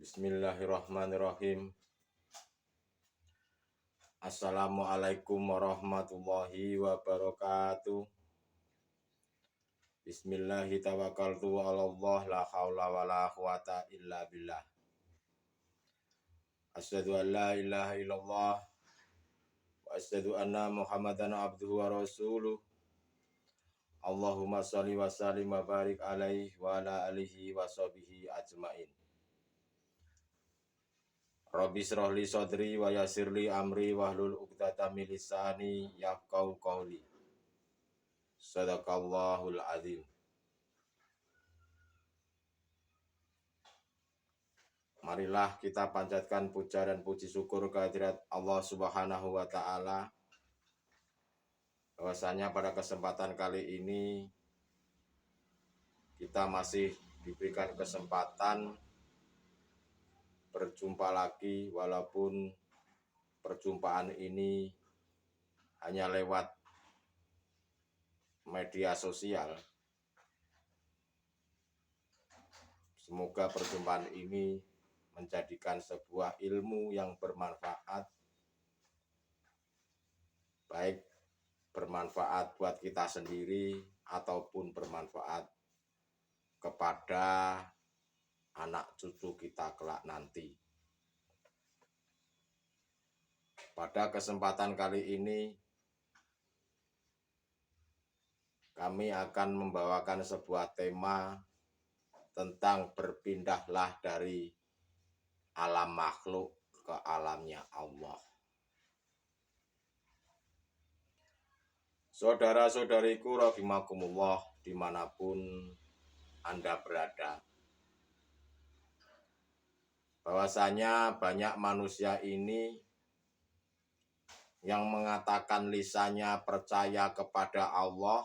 Bismillahirrahmanirrahim. Assalamualaikum warahmatullahi wabarakatuh. Bismillahi tawakkaltu ala Allah la haula wala quwata illa billah. Asyhadu an la ilaha illallah wa asyhadu anna Muhammadan abduhu wa rasuluh. Allahumma shalli wa sallim wa barik alaihi wa ala alihi wa sahbihi ajmain. Rabbi shrah li sadri wa yassir li amri wahlul 'uqdatam min lisani yafqahu qawli. Shadaqallahul azim. Marilah kita panjatkan puja dan puji syukur kehadirat Allah Subhanahu wa taala. Bahwasanya pada kesempatan kali ini kita masih diberikan kesempatan berjumpa lagi, walaupun perjumpaan ini hanya lewat media sosial. Semoga perjumpaan ini menjadikan sebuah ilmu yang bermanfaat, baik bermanfaat buat kita sendiri ataupun bermanfaat kepada anak cucu kita kelak nanti. Pada kesempatan kali ini kami akan membawakan sebuah tema tentang berpindahlah dari alam makhluk ke alamnya Allah. Saudara-saudariku rahimakumullah dimanapun Anda berada, bahwasanya banyak manusia ini yang mengatakan lisannya percaya kepada Allah,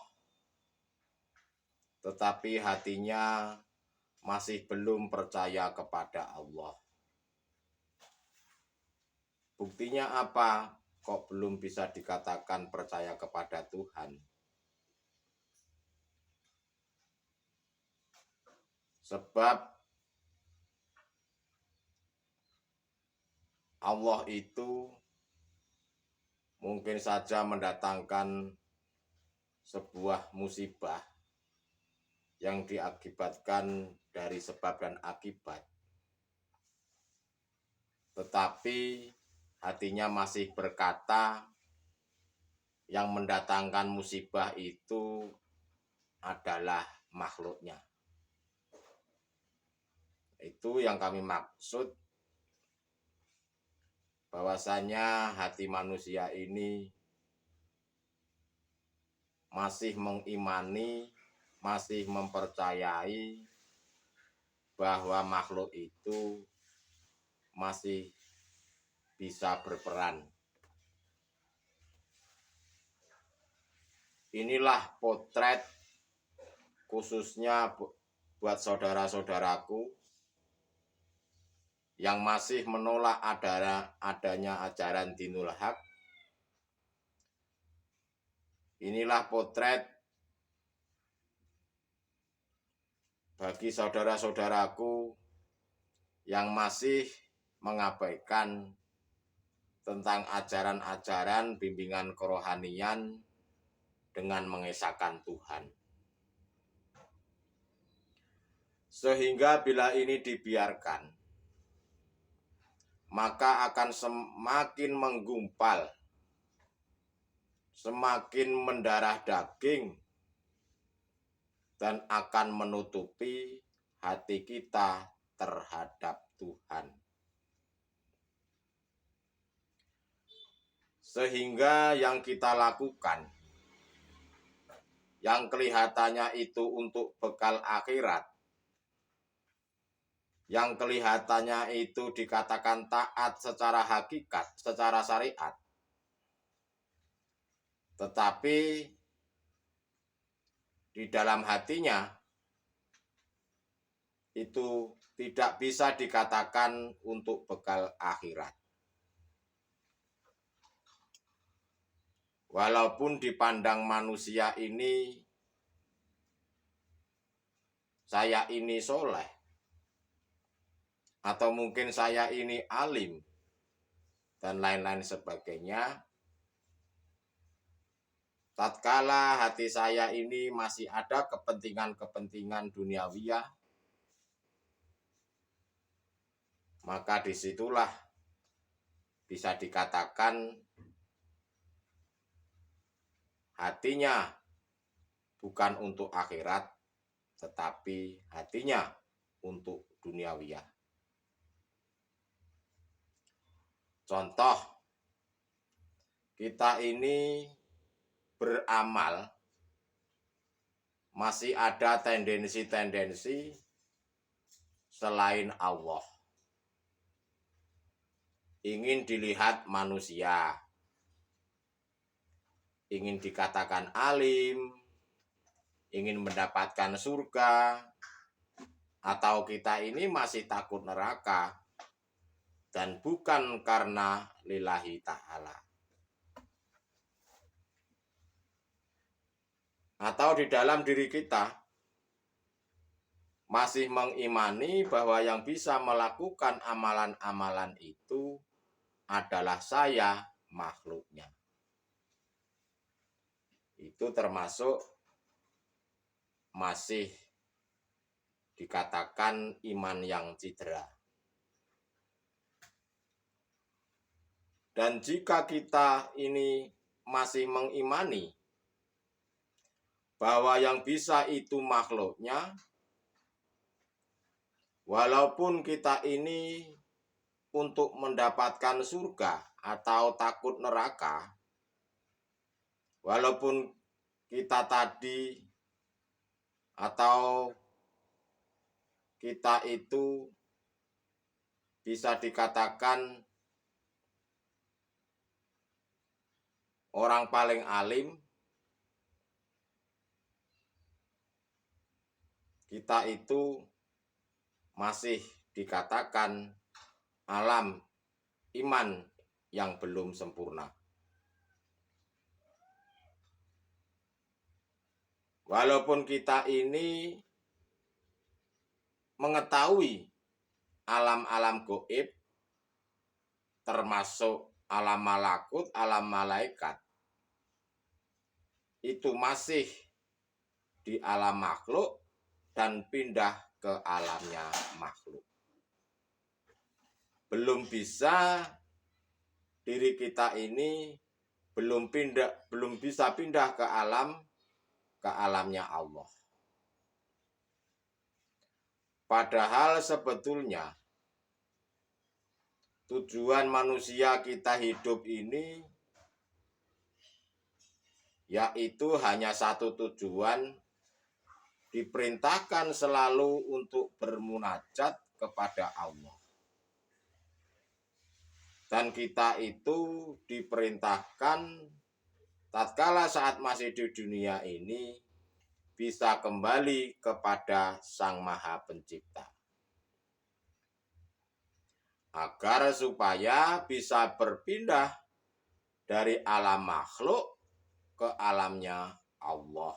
tetapi hatinya masih belum percaya kepada Allah. Buktinya apa? Kok belum bisa dikatakan percaya kepada Tuhan? Sebab Allah itu mungkin saja mendatangkan sebuah musibah yang diakibatkan dari sebab dan akibat, tetapi hatinya masih berkata yang mendatangkan musibah itu adalah makhluknya. Itu yang kami maksud, bahwasanya hati manusia ini masih mengimani, masih mempercayai bahwa makhluk itu masih bisa berperan. Inilah potret khususnya buat saudara-saudaraku yang masih menolak adanya ajaran dinul haq. Inilah potret bagi saudara-saudaraku yang masih mengabaikan tentang ajaran-ajaran bimbingan kerohanian dengan mengesahkan Tuhan. Sehingga bila ini dibiarkan, maka akan semakin menggumpal, semakin mendarah daging, dan akan menutupi hati kita terhadap Tuhan. Sehingga yang kita lakukan, yang kelihatannya itu untuk bekal akhirat, yang kelihatannya itu dikatakan taat secara hakikat, secara syariat, tetapi di dalam hatinya itu tidak bisa dikatakan untuk bekal akhirat. Walaupun dipandang manusia ini, saya ini soleh, atau mungkin saya ini alim, dan lain-lain sebagainya. Tatkala hati saya ini masih ada kepentingan-kepentingan duniawiyah, maka disitulah bisa dikatakan hatinya bukan untuk akhirat, tetapi hatinya untuk duniawiyah. Contoh, kita ini beramal, masih ada tendensi-tendensi selain Allah. Ingin dilihat manusia, ingin dikatakan alim, ingin mendapatkan surga, atau kita ini masih takut neraka, dan bukan karena lillahi ta'ala. Atau di dalam diri kita masih mengimani bahwa yang bisa melakukan amalan-amalan itu adalah saya, makhluknya. Itu termasuk masih dikatakan iman yang cedera. Dan jika kita ini masih mengimani bahwa yang bisa itu makhluknya, walaupun kita ini untuk mendapatkan surga atau takut neraka, walaupun kita tadi atau kita itu bisa dikatakan orang paling alim, kita itu masih dikatakan alam iman yang belum sempurna. Walaupun kita ini mengetahui alam-alam gaib, termasuk alam malakut, alam malaikat, itu masih di alam makhluk dan pindah ke alamnya makhluk. Belum bisa diri kita ini belum bisa pindah ke alamnya Allah. Padahal sebetulnya tujuan manusia kita hidup ini yaitu hanya satu tujuan, diperintahkan selalu untuk bermunajat kepada Allah. Dan kita itu diperintahkan tatkala saat masih di dunia ini bisa kembali kepada Sang Maha Pencipta, agar supaya bisa berpindah dari alam makhluk ke alamnya Allah.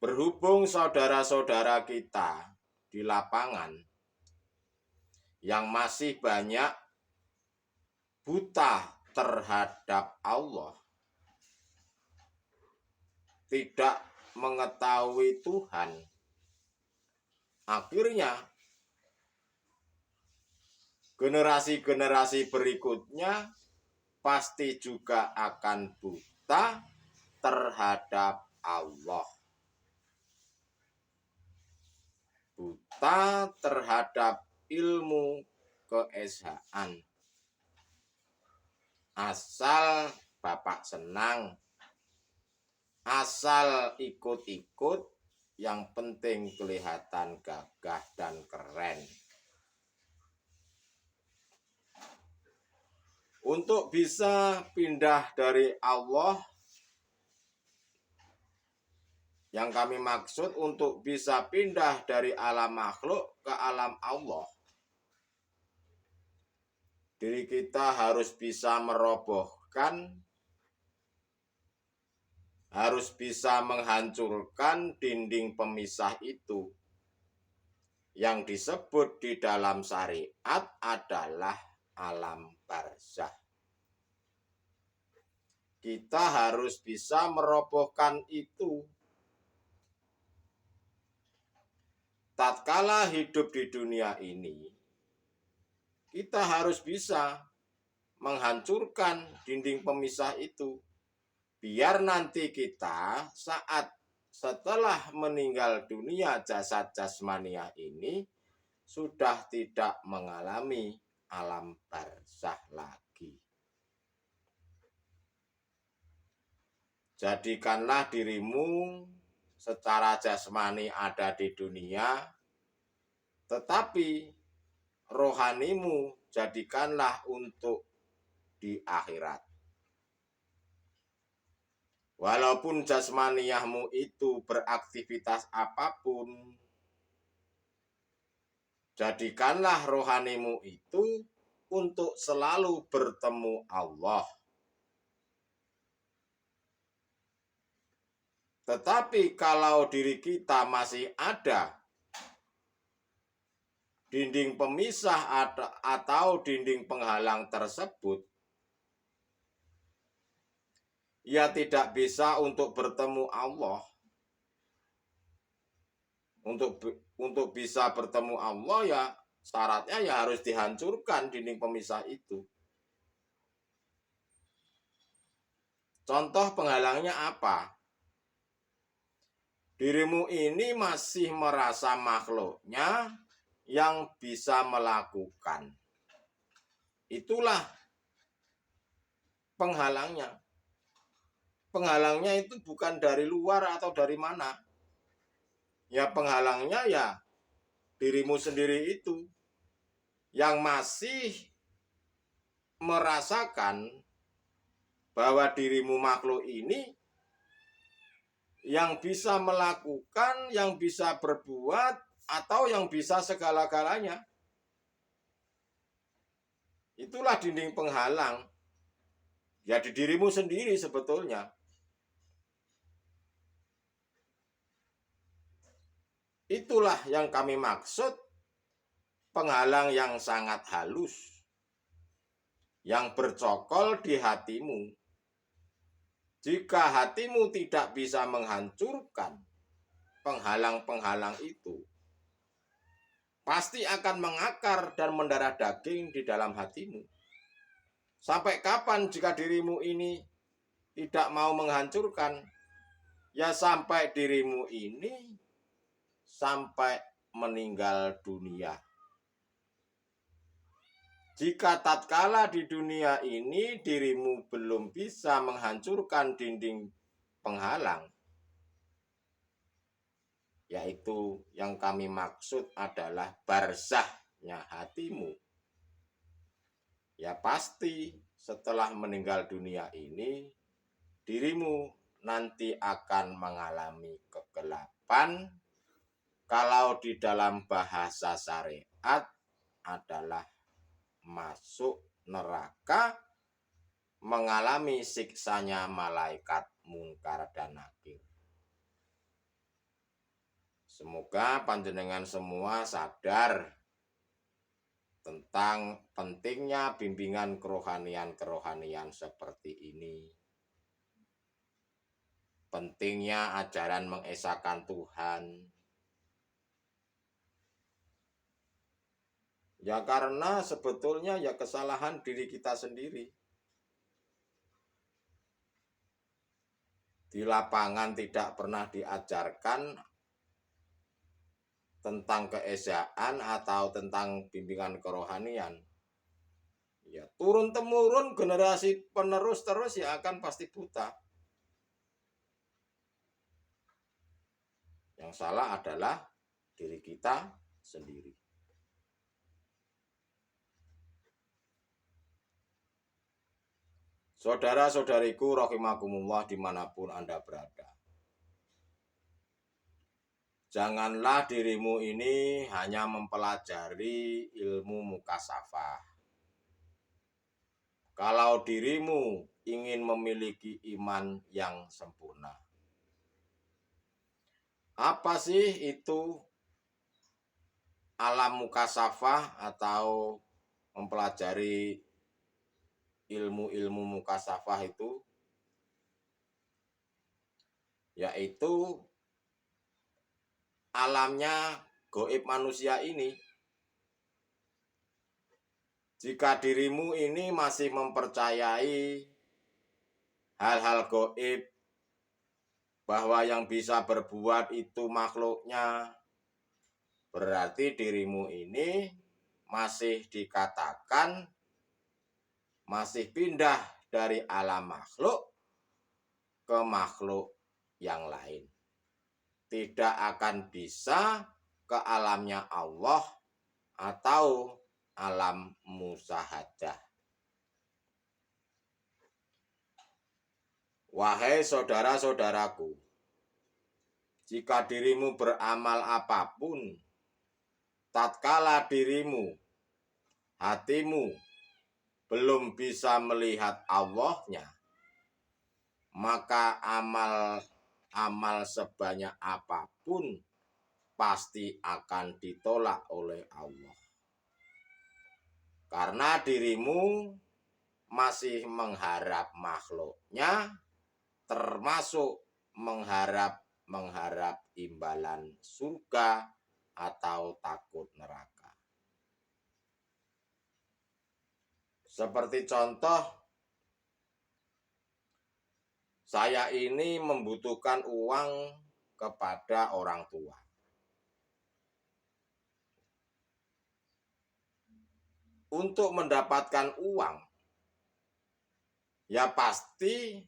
Berhubung saudara-saudara kita di lapangan yang masih banyak buta terhadap Allah, tidak mengetahui Tuhan, akhirnya generasi-generasi berikutnya pasti juga akan buta terhadap Allah. Buta terhadap ilmu keesaan. Asal Bapak senang, asal ikut-ikut, yang penting kelihatan gagah dan keren. Untuk bisa pindah dari Allah, yang kami maksud untuk bisa pindah dari alam makhluk ke alam Allah, diri kita harus bisa merobohkan, harus bisa menghancurkan dinding pemisah itu, yang disebut di dalam syariat adalah alam barzah. Kita harus bisa merobohkan itu. Tatkala hidup di dunia ini, kita harus bisa menghancurkan dinding pemisah itu. Biar nanti kita saat setelah meninggal dunia jasad jasmania ini sudah tidak mengalami alam barzah lagi. Jadikanlah dirimu secara jasmani ada di dunia, tetapi rohanimu jadikanlah untuk di akhirat. Walaupun jasmaniyahmu itu beraktivitas apapun, jadikanlah rohanimu itu untuk selalu bertemu Allah. Tetapi kalau diri kita masih ada dinding pemisah atau dinding penghalang tersebut, ia tidak bisa untuk bertemu Allah. Untuk bisa bertemu Allah ya syaratnya ya harus dihancurkan dinding pemisah itu. Contoh penghalangnya apa? Dirimu ini masih merasa makhluknya yang bisa melakukan. Itulah penghalangnya. Penghalangnya itu bukan dari luar atau dari mana. Ya penghalangnya ya dirimu sendiri itu yang masih merasakan bahwa dirimu makhluk ini yang bisa melakukan, yang bisa berbuat, atau yang bisa segala-galanya. Itulah dinding penghalang. Ya di dirimu sendiri sebetulnya. Itulah yang kami maksud penghalang yang sangat halus, yang bercokol di hatimu. Jika hatimu tidak bisa menghancurkan penghalang-penghalang itu, pasti akan mengakar dan mendarah daging di dalam hatimu. Sampai kapan jika dirimu ini tidak mau menghancurkan? Ya sampai dirimu ini sampai meninggal dunia. Jika tatkala di dunia ini dirimu belum bisa menghancurkan dinding penghalang, yaitu yang kami maksud adalah barzahnya hatimu, ya pasti setelah meninggal dunia ini dirimu nanti akan mengalami kegelapan. Kalau di dalam bahasa syariat adalah masuk neraka, mengalami siksanya malaikat mungkar dan nakir. Semoga panjenengan semua sadar tentang pentingnya bimbingan kerohanian seperti ini. Pentingnya ajaran mengesahkan Tuhan. Ya karena sebetulnya ya kesalahan diri kita sendiri. Di lapangan tidak pernah diajarkan tentang keesaan atau tentang bimbingan kerohanian. Ya turun-temurun generasi penerus terus ya akan pasti buta. Yang salah adalah diri kita sendiri. Saudara-saudariku rahimakumullah dimanapun Anda berada. Janganlah dirimu ini hanya mempelajari ilmu mukasafah. Kalau dirimu ingin memiliki iman yang sempurna. Apa sih itu alam mukasafah atau mempelajari ilmu-ilmu mukasafah itu, yaitu alamnya gaib manusia ini. Jika dirimu ini masih mempercayai hal-hal gaib, bahwa yang bisa berbuat itu makhluknya, berarti dirimu ini masih dikatakan masih pindah dari alam makhluk ke makhluk yang lain. Tidak akan bisa ke alamnya Allah atau alam musyahadah. Wahai saudara-saudaraku, jika dirimu beramal apapun, tatkala dirimu, hatimu belum bisa melihat Allahnya, maka amal sebanyak apapun pasti akan ditolak oleh Allah. Karena dirimu masih mengharap makhluknya, termasuk mengharap imbalan surga atau takut neraka. Seperti contoh, saya ini membutuhkan uang kepada orang tua. Untuk mendapatkan uang, ya pasti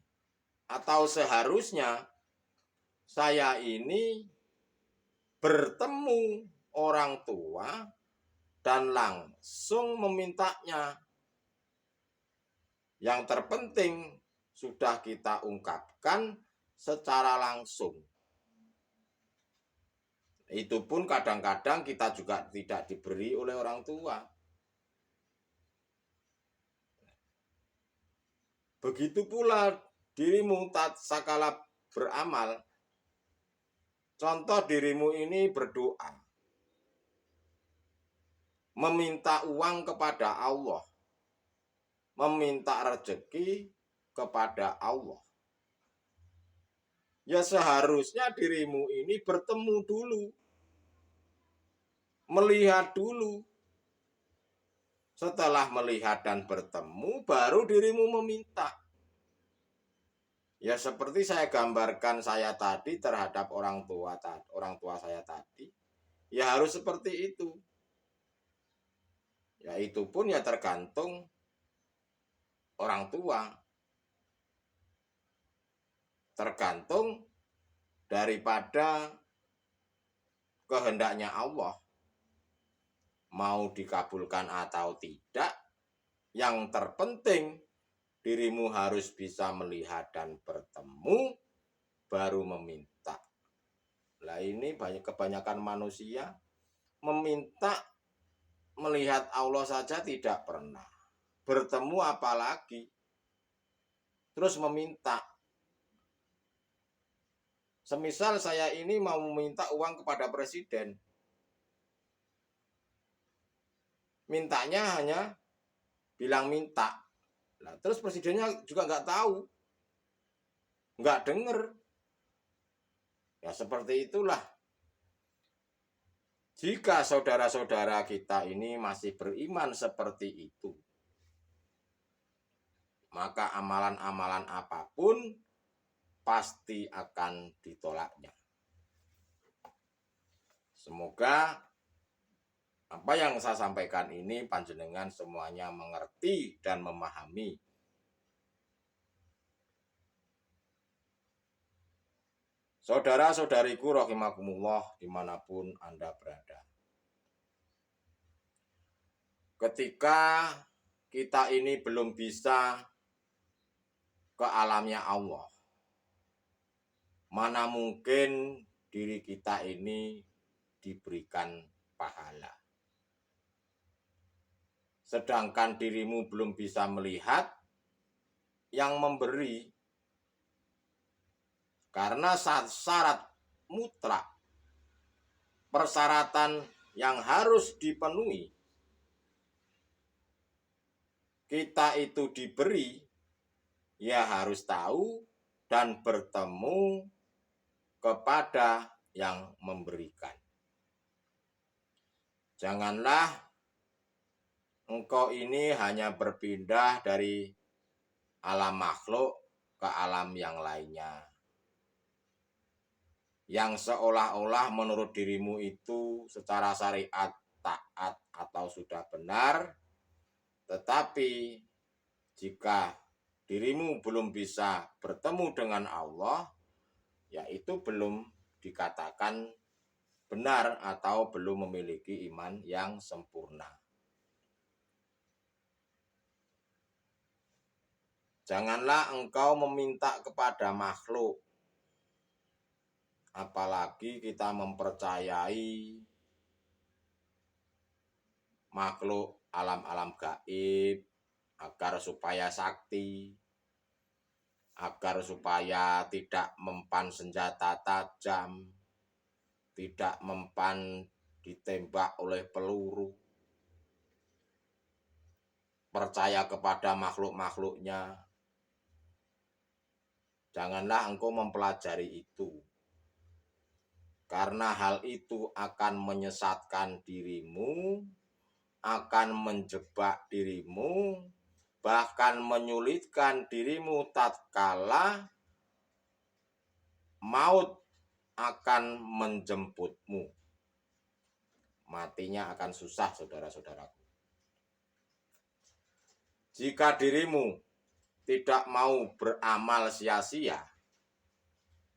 atau seharusnya saya ini bertemu orang tua dan langsung memintanya. Yang terpenting sudah kita ungkapkan secara langsung. Itu pun kadang-kadang kita juga tidak diberi oleh orang tua. Begitu pula dirimu tatkala beramal. Contoh dirimu ini berdoa, meminta uang kepada Allah, meminta rezeki kepada Allah. Ya seharusnya dirimu ini bertemu dulu, melihat dulu. Setelah melihat dan bertemu, baru dirimu meminta. Ya seperti saya gambarkan saya tadi terhadap orang tua saya tadi, ya harus seperti itu. Ya itu pun ya tergantung orang tua. Tergantung daripada kehendaknya Allah. Mau dikabulkan atau tidak, yang terpenting dirimu harus bisa melihat dan bertemu, baru meminta. Lah ini kebanyakan manusia meminta melihat Allah saja tidak pernah. Bertemu apalagi. Terus meminta. Semisal saya ini mau meminta uang kepada presiden. Mintanya hanya bilang minta. Nah, terus presidennya juga nggak tahu. Nggak dengar. Ya seperti itulah. Jika saudara-saudara kita ini masih beriman seperti itu, maka amalan-amalan apapun pasti akan ditolaknya. Semoga apa yang saya sampaikan ini panjenengan semuanya mengerti dan memahami. Saudara-saudariku rahimakumullah dimanapun Anda berada. Ketika kita ini belum bisa ke alamnya Allah, mana mungkin diri kita ini diberikan pahala. Sedangkan dirimu belum bisa melihat yang memberi. Karena syarat mutlak, persyaratan yang harus dipenuhi, kita itu diberi, ya harus tahu dan bertemu kepada yang memberikan. Janganlah engkau ini hanya berpindah dari alam makhluk ke alam yang lainnya, yang seolah-olah menurut dirimu itu secara syariat taat atau sudah benar, tetapi jika dirimu belum bisa bertemu dengan Allah, yaitu belum dikatakan benar atau belum memiliki iman yang sempurna. Janganlah engkau meminta kepada makhluk, apalagi kita mempercayai makhluk alam-alam gaib, agar supaya sakti, agar supaya tidak mempan senjata tajam, tidak mempan ditembak oleh peluru. Percaya kepada makhluk-makhluknya. Janganlah engkau mempelajari itu, karena hal itu akan menyesatkan dirimu, akan menjebak dirimu, bahkan menyulitkan dirimu tatkala maut akan menjemputmu. Matinya akan susah, saudara-saudaraku. Jika dirimu tidak mau beramal sia-sia,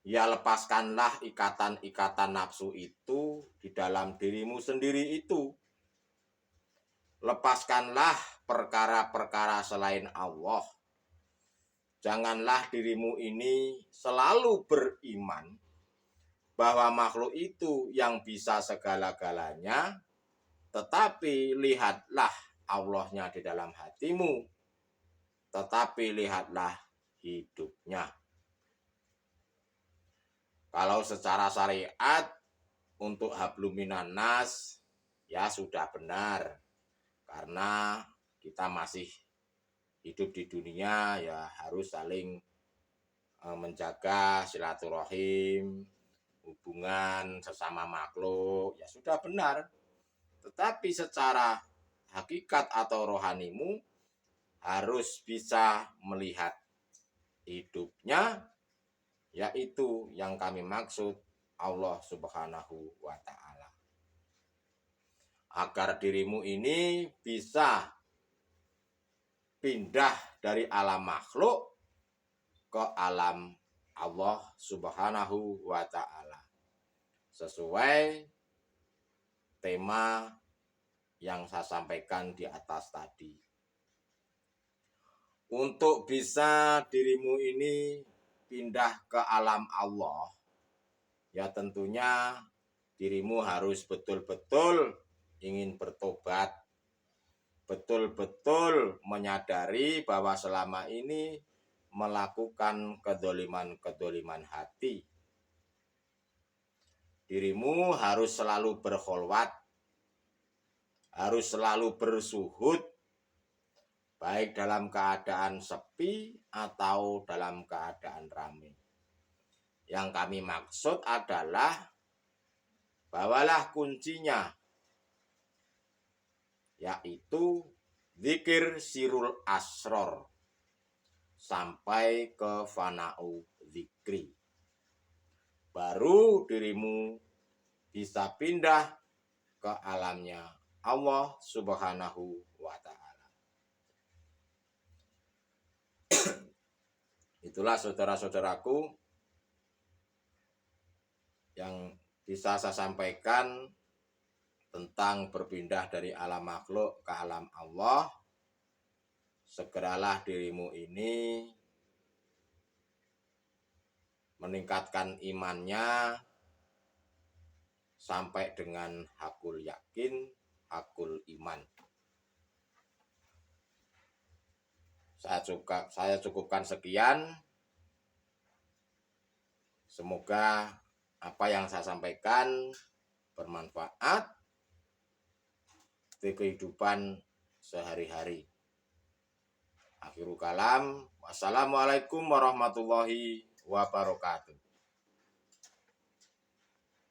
ya lepaskanlah ikatan-ikatan nafsu itu di dalam dirimu sendiri itu. Lepaskanlah perkara-perkara selain Allah. Janganlah dirimu ini selalu beriman bahwa makhluk itu yang bisa segala-galanya, tetapi lihatlah Allahnya di dalam hatimu, tetapi lihatlah hidupnya. Kalau secara syariat untuk hablum minan nas, ya sudah benar, karena kita masih hidup di dunia, ya harus saling menjaga silaturahim, hubungan sesama makhluk, ya sudah benar. Tetapi secara hakikat atau rohanimu harus bisa melihat hidupnya, yaitu yang kami maksud Allah Subhanahu wa Ta'ala. Agar dirimu ini bisa pindah dari alam makhluk ke alam Allah Subhanahu wa Ta'ala, sesuai tema yang saya sampaikan di atas tadi. Untuk bisa dirimu ini pindah ke alam Allah, ya tentunya dirimu harus betul-betul ingin bertobat, betul-betul menyadari bahwa selama ini melakukan kedoliman-kedoliman hati. Dirimu harus selalu berkholwat, harus selalu bersuhud, baik dalam keadaan sepi atau dalam keadaan ramai. Yang kami maksud adalah bawalah kuncinya, yaitu zikir sirul asror sampai ke fana'u zikri. Baru dirimu bisa pindah ke alamnya Allah Subhanahu wa Ta'ala. Itulah saudara-saudaraku yang bisa saya sampaikan tentang berpindah dari alam makhluk ke alam Allah. Segeralah dirimu ini meningkatkan imannya sampai dengan hakul yakin, hakul iman. Saya cukupkan sekian. Semoga apa yang saya sampaikan bermanfaat di kehidupan sehari-hari. Akhirul kalam, wassalamualaikum warahmatullahi wabarakatuh.